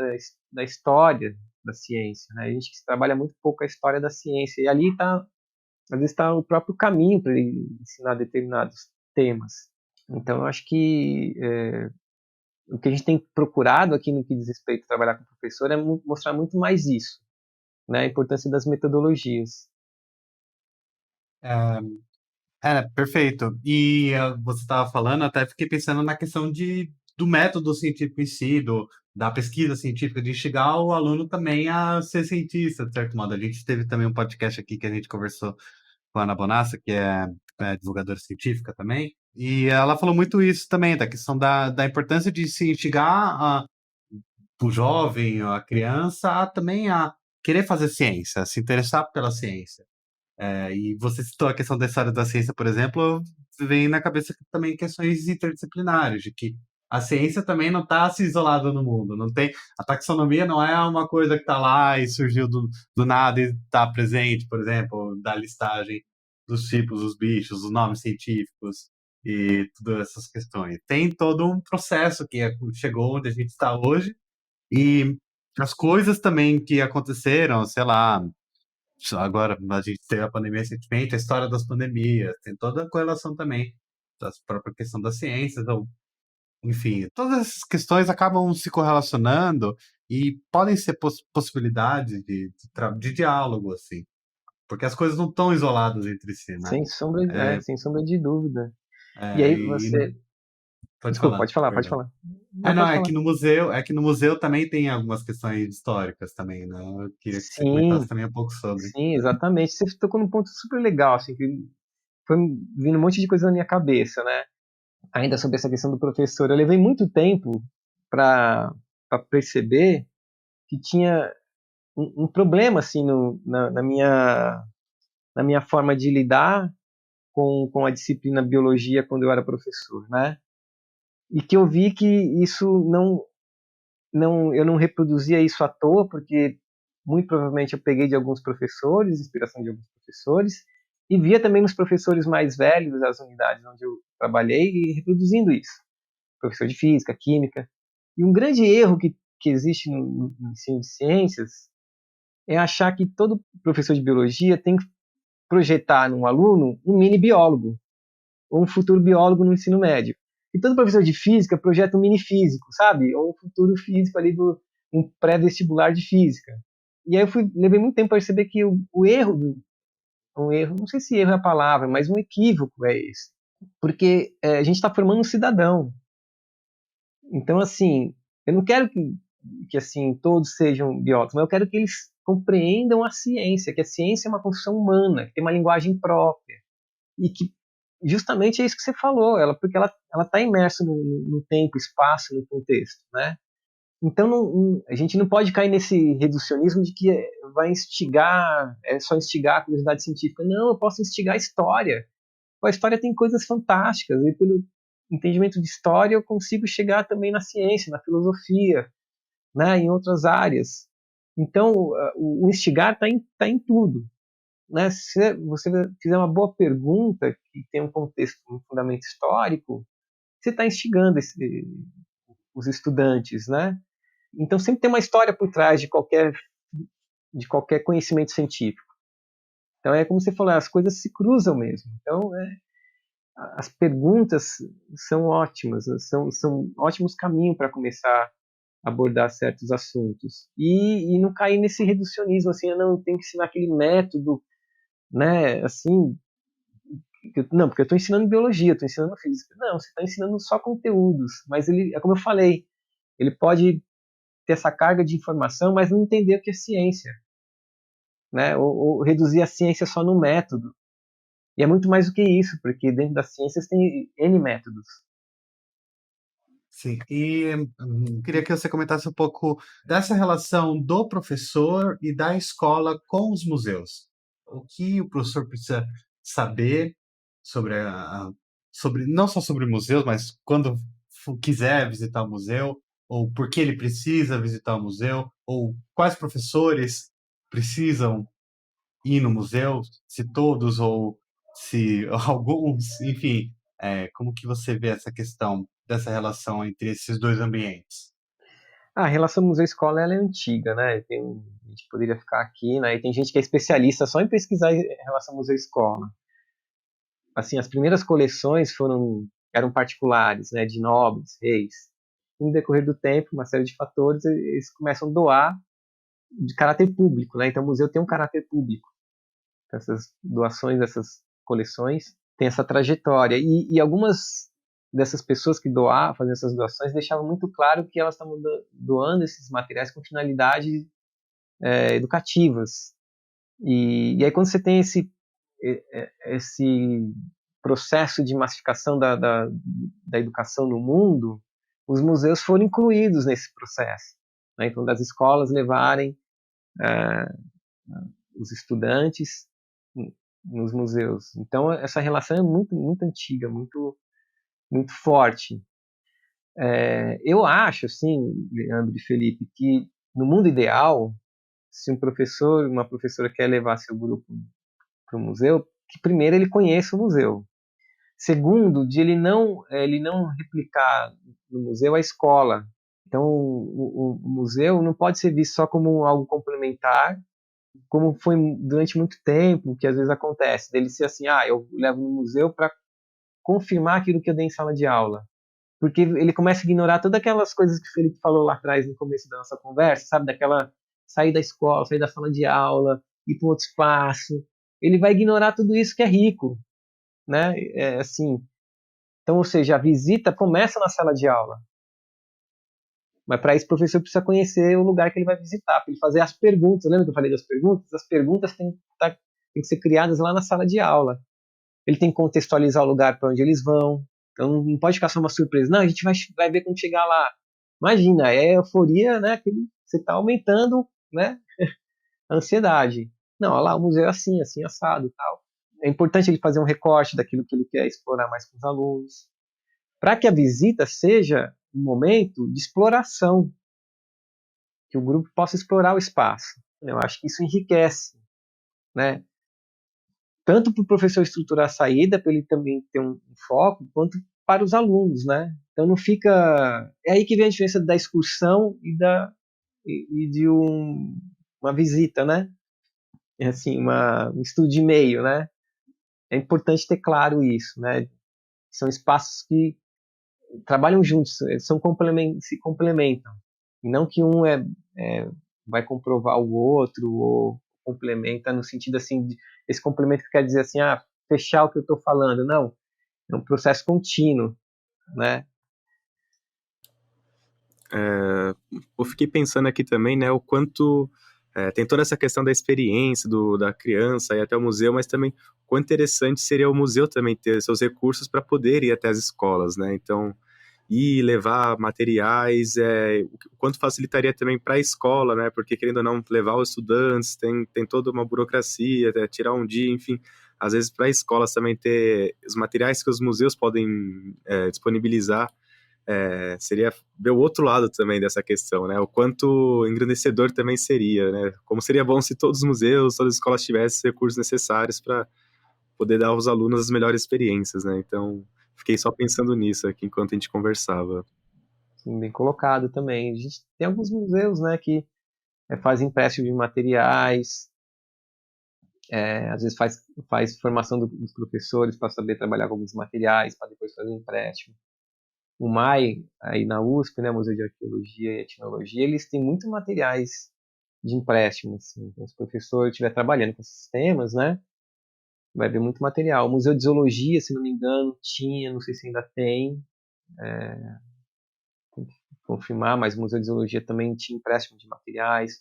da história da ciência, né? A gente trabalha muito pouco a história da ciência, e ali às vezes está o próprio caminho para ele ensinar determinados temas. Então, eu acho que o que a gente tem procurado aqui no que diz respeito a trabalhar com o professor é mostrar muito mais isso, né? A importância das metodologias. Perfeito. E você estava falando, até fiquei pensando na questão do método científico em si, da pesquisa científica, de chegar o aluno também a ser cientista, de certo modo. A gente teve também um podcast aqui que a gente conversou com a Ana Bonassa, que é divulgadora científica também, e ela falou muito isso também, da questão da importância de se instigar o jovem, a criança, também a querer fazer ciência, a se interessar pela ciência. E você citou a questão da história da ciência, por exemplo, vem na cabeça também questões interdisciplinares, de que a ciência também não está se isolada no mundo, não tem, a taxonomia não é uma coisa que está lá e surgiu do nada e está presente, por exemplo, da listagem dos tipos dos bichos, os nomes científicos e todas essas questões. Tem todo um processo que chegou onde a gente está hoje e as coisas também que aconteceram, sei lá, agora a gente teve a pandemia recentemente, a história das pandemias, tem toda a correlação também da própria questão da ciência, então, enfim, todas essas questões acabam se correlacionando E podem ser possibilidades de diálogo, assim, porque as coisas não estão isoladas entre si, né? Sem sombra de dúvida. E É, aí você. pode Desculpa, falar, pode falar, pode perdão. falar. Não, Não, pode falar. é que no museu também tem algumas questões históricas também, né? Eu queria que você comentasse Sim, também um pouco sobre. sim, exatamente. Você tocou num ponto super legal, assim, que foi vindo um monte de coisa na minha cabeça, né? Ainda sobre essa questão do professor. Eu levei muito tempo para perceber que tinha um problema, assim, na minha forma de lidar com a disciplina biologia quando eu era professor, né? E que eu vi que isso eu não reproduzia isso à toa, porque muito provavelmente eu peguei de alguns professores, inspiração de alguns professores, e via também nos professores mais velhos das unidades onde eu trabalhei e reproduzindo isso. Professor de física, química. E um grande erro que existe no ensino de ciências é achar que todo professor de biologia tem que projetar num aluno um mini biólogo, ou um futuro biólogo no ensino médio. E todo professor de física projeta um mini físico, sabe? Ou um futuro físico ali um pré-vestibular de física. E aí levei muito tempo para perceber que o erro, um erro, não sei se erro é a palavra, mas um equívoco é esse. Porque a gente está formando um cidadão. Então, assim, eu não quero que assim, todos sejam biólogos, mas eu quero que eles compreendam a ciência, que a ciência é uma construção humana, que tem uma linguagem própria, e que justamente é isso que você falou, porque ela está imersa no tempo, espaço, no contexto, né? Então a gente não pode cair nesse reducionismo de que vai instigar, é só instigar a curiosidade científica. Não, eu posso instigar a história. A história tem coisas fantásticas, e pelo entendimento de história eu consigo chegar também na ciência, na filosofia, né, em outras áreas. Então o instigar está em tudo, né? Se você fizer uma boa pergunta que tem um contexto, um fundamento histórico, você está instigando os estudantes, né? Então sempre tem uma história por trás de qualquer conhecimento científico. Então é como você falou, as coisas se cruzam mesmo. Então as perguntas são ótimas, são ótimos caminhos para começar a abordar certos assuntos e não cair nesse reducionismo assim, eu não tenho que ensinar aquele método, né? Assim, não, porque eu estou ensinando biologia, estou ensinando física. Não, você está ensinando só conteúdos, mas ele, é como eu falei, ele pode ter essa carga de informação, mas não entender o que é ciência, né? Ou reduzir a ciência só no método. E é muito mais do que isso, porque dentro das ciências tem N métodos. Sim, e queria que você comentasse um pouco dessa relação do professor e da escola com os museus. O que o professor precisa saber sobre, sobre não só sobre museus, mas quando quiser visitar o museu, ou por que ele precisa visitar o museu, ou quais professores precisam ir no museu, se todos ou se alguns, enfim, como que você vê essa questão dessa relação entre esses dois ambientes? A relação museu-escola ela é antiga, né? A gente poderia ficar aqui, né? E tem gente que é especialista só em pesquisar em relação museu-escola. Assim, as primeiras coleções eram particulares, né? De nobres, reis. No decorrer do tempo, uma série de fatores, eles começam a doar de caráter público, né? Então o museu tem um caráter público. Essas doações, essas coleções têm essa trajetória. E algumas dessas pessoas que fazendo essas doações, deixavam muito claro que elas estavam doando esses materiais com finalidades educativas. E aí quando você tem esse processo de massificação da educação no mundo, os museus foram incluídos nesse processo, né? Então das escolas levarem os estudantes nos museus. Então essa relação é muito muito antiga, muito forte. Eu acho, assim, Leandro e Felipe, que no mundo ideal, se um professor, uma professora quer levar seu grupo para o museu, que primeiro ele conheça o museu. Segundo, de ele não replicar no museu a escola. Então, o museu não pode ser visto só como algo complementar, como foi durante muito tempo, que às vezes acontece, dele ser assim, eu levo no museu para confirmar aquilo que eu dei em sala de aula. porque ele começa a ignorar todas aquelas coisas que o Felipe falou lá atrás no começo da nossa conversa, sabe? Daquela sair da escola, sair da sala de aula, ir para outro espaço. Ele vai ignorar tudo isso que é rico, né? Assim. Então, ou seja, a visita começa na sala de aula. Mas para isso o professor precisa conhecer o lugar que ele vai visitar, para ele fazer as perguntas. Lembra que eu falei das perguntas? As perguntas têm que ser criadas lá na sala de aula. Ele tem que contextualizar o lugar para onde eles vão. Então não pode ficar só uma surpresa. Não, a gente vai ver quando chegar lá. Imagina, é euforia, né? Você está aumentando, né? A ansiedade. Não, olha lá, o museu é assim, assim, assado e tal. É importante ele fazer um recorte daquilo que ele quer explorar mais com os alunos. Para que a visita seja um momento de exploração, que o grupo possa explorar o espaço. Eu acho que isso enriquece, né? Tanto para o professor estruturar a saída, para ele também ter um foco, quanto para os alunos, né? Então não fica... É aí que vem a diferença da excursão e de uma visita, né? É assim, um estudo de meio, né? É importante ter claro isso, né? São espaços que trabalham juntos, se complementam. E não que um vai comprovar o outro ou complementa no sentido assim, esse complemento que quer dizer assim, fechar o que eu estou falando. Não, é um processo contínuo, né? Eu fiquei pensando aqui também, né, o quanto tem toda essa questão da experiência da criança e até o museu, mas também o quão interessante seria o museu também ter seus recursos para poder ir até as escolas, né? Então, ir levar materiais, o quanto facilitaria também para a escola, né? Porque, querendo ou não, levar os estudantes, tem toda uma burocracia, tirar um dia, enfim. Às vezes, para escolas também ter os materiais que os museus podem disponibilizar, seria ver o outro lado também dessa questão, né? O quanto engrandecedor também seria, né? Como seria bom se todos os museus, todas as escolas tivessem os recursos necessários para poder dar aos alunos as melhores experiências, né? Então, fiquei só pensando nisso aqui enquanto a gente conversava. Sim, bem colocado também. A gente tem alguns museus, né, que fazem empréstimo de materiais, às vezes faz formação dos professores para saber trabalhar com alguns materiais, para depois fazer empréstimo. O MAI, aí na USP, né, Museu de Arqueologia e Etnologia, eles têm muito materiais de empréstimo, assim. Então, se o professor estiver trabalhando com esses temas, né, vai ver muito material. O Museu de Zoologia, se não me engano, tinha, não sei se ainda tem, tem que confirmar, mas o Museu de Zoologia também tinha empréstimo de materiais.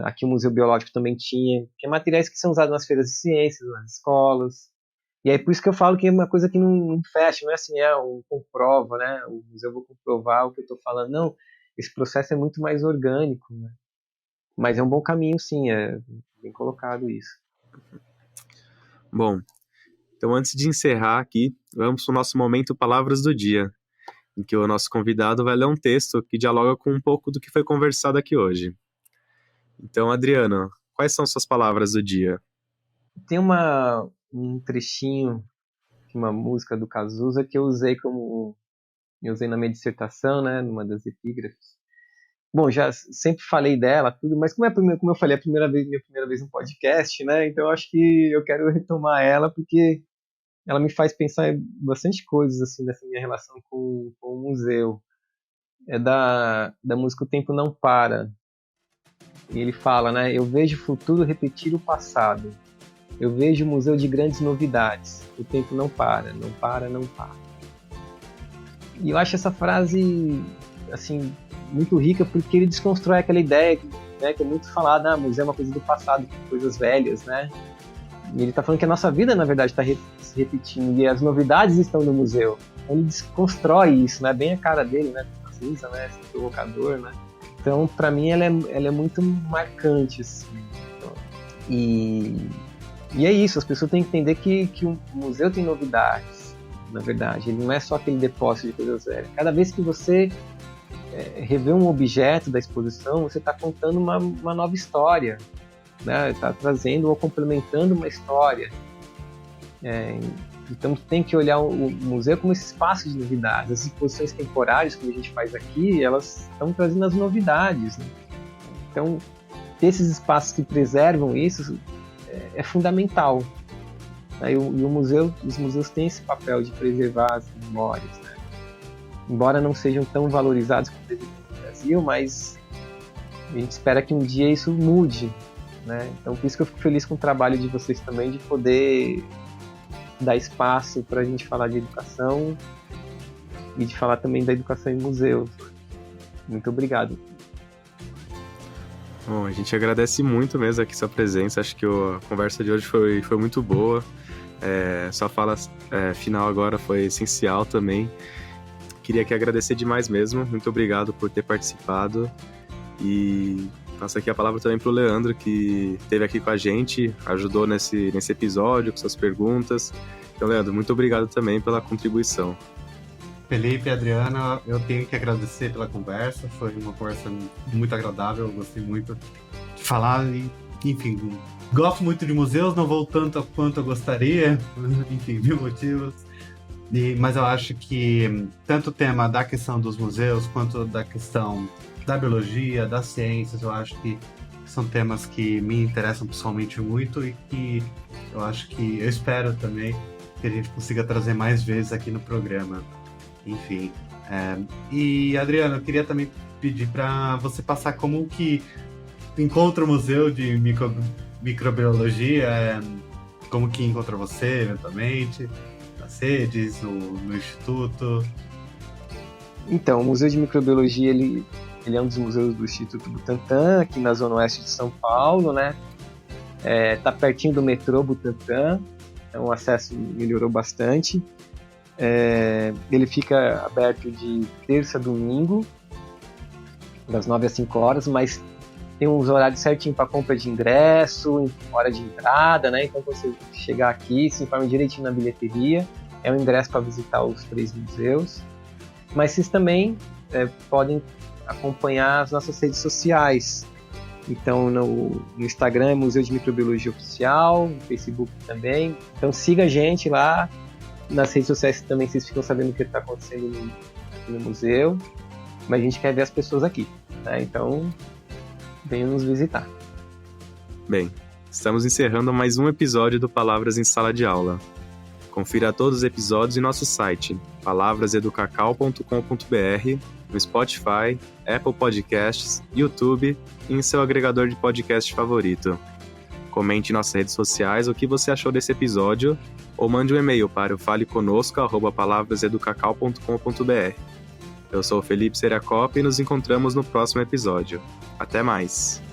Aqui o Museu Biológico também tinha, que é materiais que são usados nas feiras de ciências, nas escolas. E aí por isso que eu falo que é uma coisa que não fecha, não é assim, comprova, né? O museu vou comprovar o que eu estou falando. Não, esse processo é muito mais orgânico, né? Mas é um bom caminho, sim, é bem colocado isso. Bom, então antes de encerrar aqui, vamos para o nosso momento Palavras do Dia, em que o nosso convidado vai ler um texto que dialoga com um pouco do que foi conversado aqui hoje. Então, Adriano, quais são suas palavras do dia? Tem um trechinho de uma música do Cazuza que eu usei na minha dissertação, né, numa das epígrafes. Bom, já sempre falei dela, tudo, mas como eu falei, minha primeira vez no podcast, né, então eu acho que eu quero retomar ela, porque ela me faz pensar em bastante coisas, assim, dessa minha relação com o museu. É da música O Tempo Não Para. E ele fala, né, eu vejo o futuro repetir o passado. Eu vejo o museu de grandes novidades. O tempo não para, não para, não para. E eu acho essa frase, assim, muito rica, porque ele desconstrói aquela ideia né, que é muito falada, museu é uma coisa do passado, coisas velhas, né? E ele está falando que a nossa vida, na verdade, está se repetindo, e as novidades estão no museu. Ele desconstrói isso, né? Bem a cara dele, né? Precisa, né? Esse provocador, né? Então, para mim, ela é muito marcante, assim. E é isso, as pessoas têm que entender que o museu tem novidades, na verdade. Ele não é só aquele depósito de coisas velhas. Cada vez que você revê um objeto da exposição, você está contando uma nova história, né? Está trazendo ou complementando uma história. Então tem que olhar o museu como esse espaço de novidades. As exposições temporárias que a gente faz aqui, elas estão trazendo as novidades, né? Então, ter esses espaços que preservam isso é fundamental. E os museus têm esse papel de preservar as memórias, né? embora não sejam tão valorizados como deveriam no Brasil, mas a gente espera que um dia isso mude, né? Então, por isso que eu fico feliz com o trabalho de vocês também, de poder dar espaço para a gente falar de educação e de falar também da educação em museus. Muito obrigado. Bom, a gente agradece muito mesmo aqui sua presença. Acho que a conversa de hoje foi muito boa. Sua fala final agora foi essencial também. Queria aqui agradecer demais mesmo. Muito obrigado por ter participado. E passo aqui a palavra também para o Leandro, que esteve aqui com a gente, ajudou nesse episódio com suas perguntas. Então, Leandro, muito obrigado também pela contribuição. Felipe e Adriana, eu tenho que agradecer pela conversa. Foi uma conversa muito agradável, eu gostei muito de falar. E, enfim, gosto muito de museus, não vou tanto quanto eu gostaria, enfim, mil motivos. Mas eu acho que tanto o tema da questão dos museus, quanto da questão da biologia, das ciências, eu acho que são temas que me interessam pessoalmente muito e que eu espero também que a gente consiga trazer mais vezes aqui no programa. Enfim. E, Adriana, eu queria também pedir para você passar como que encontra o Museu de Microbiologia, como que encontra você, eventualmente, nas redes, no Instituto. Então, o Museu de Microbiologia, ele é um dos museus do Instituto Butantan, aqui na Zona Oeste de São Paulo, né? Tá pertinho do metrô Butantã, então o acesso melhorou bastante. Ele fica aberto de terça a domingo, das 9 às 5 horas, mas tem uns horários certinho para compra de ingresso, hora de entrada, né? Então, quando você chegar aqui, se informa direitinho na bilheteria, é um ingresso para visitar os 3 museus. Mas vocês também podem acompanhar as nossas redes sociais. Então, no Instagram é Museu de Microbiologia Oficial, no Facebook também. Então, siga a gente lá. Nas redes sociais também vocês ficam sabendo o que está acontecendo no museu, mas a gente quer ver as pessoas aqui, né? Então venham nos visitar. Bem, estamos encerrando mais um episódio do Palavras em Sala de Aula. Confira todos os episódios em nosso site, palavraseducacau.com.br, no Spotify, Apple Podcasts, YouTube e em seu agregador de podcast favorito. Comente em nossas redes sociais o que você achou desse episódio ou mande um e-mail para o faleconosco@palavraseducacau.com.br. Eu sou o Felipe Seriacop e nos encontramos no próximo episódio. Até mais!